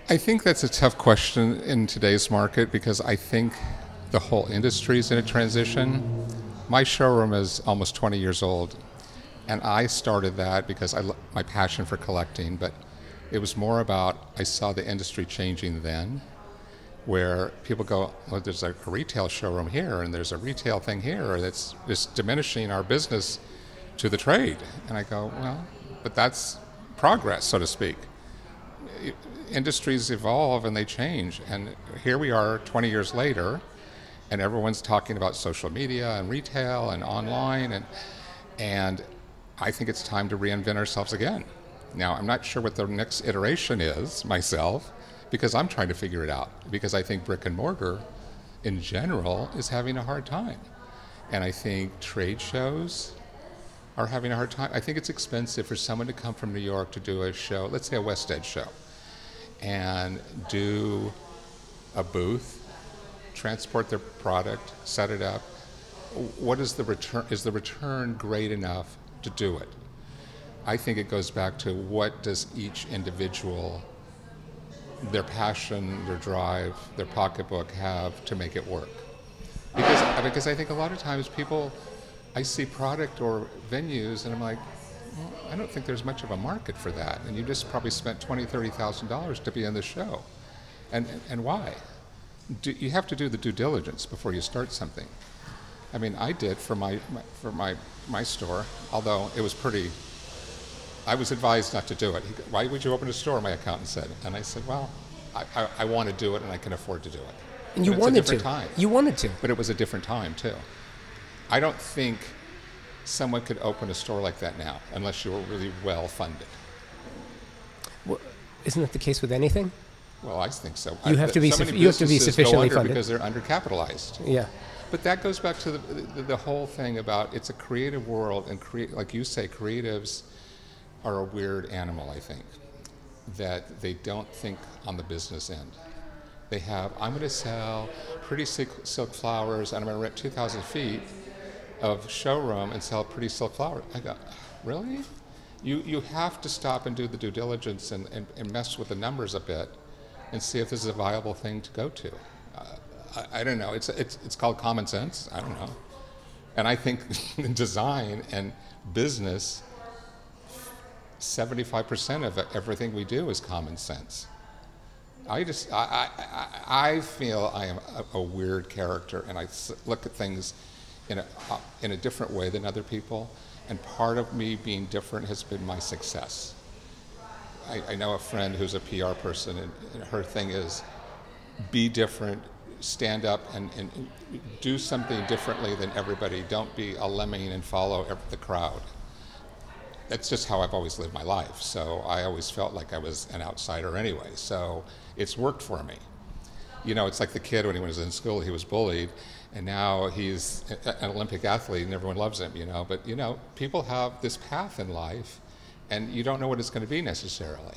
I think that's a tough question in today's market because I think the whole industry is in a transition. My showroom is almost 20 years old, and I started that because my passion for collecting, but it was more about I saw the industry changing then, where people go, well, there's a retail showroom here, and there's a retail thing here, and it's just diminishing our business to the trade. And I go, well, but that's progress, so to speak. Industries evolve and they change, and here we are 20 years later, and everyone's talking about social media and retail and online, and I think it's time to reinvent ourselves again. Now, I'm not sure what the next iteration is myself, because I'm trying to figure it out, because I think brick and mortar in general is having a hard time. And I think trade shows are having a hard time. I think it's expensive for someone to come from New York to do a show, let's say a WestEdge show, and do a booth, transport their product, set it up. What is the return? Is the return great enough to do it? I think it goes back to what does each individual, their passion, their drive, their pocketbook have to make it work. Because I think a lot of times people, I see product or venues and I'm like, well, I don't think there's much of a market for that. And you just probably spent $20,000, $30,000 to be in the show. And why? You have to do the due diligence before you start something. I mean, I did for my store, although it was pretty, I was advised not to do it. Why would you open a store, my accountant said. And I said, well, I want to do it and I can afford to do it. And you wanted to. Time. You wanted to. But it was a different time, too. I don't think someone could open a store like that now unless you were really well funded. Well, isn't that the case with anything? Well, I think so. You have to be sufficiently funded because they're undercapitalized. Yeah. But that goes back to the whole thing about it's a creative world, and like you say, creatives are a weird animal, I think, that they don't think on the business end. They have, I'm going to sell pretty silk flowers, and I'm going to rent 2,000 feet of showroom and sell pretty silk flowers. I go, really? You have to stop and do the due diligence and mess with the numbers a bit and see if this is a viable thing to go to. I don't know. It's called common sense. I don't know. And I think in design and business, 75% of everything we do is common sense. I feel I am a weird character, and I look at things in a different way than other people. And part of me being different has been my success. I know a friend who's a PR person, and her thing is be different, stand up and do something differently than everybody. Don't be a lemming and follow the crowd. That's just how I've always lived my life. So I always felt like I was an outsider anyway. So it's worked for me. You know, it's like the kid when he was in school, he was bullied, and now he's an Olympic athlete and everyone loves him, you know. But, you know, people have this path in life, and you don't know what it's going to be necessarily.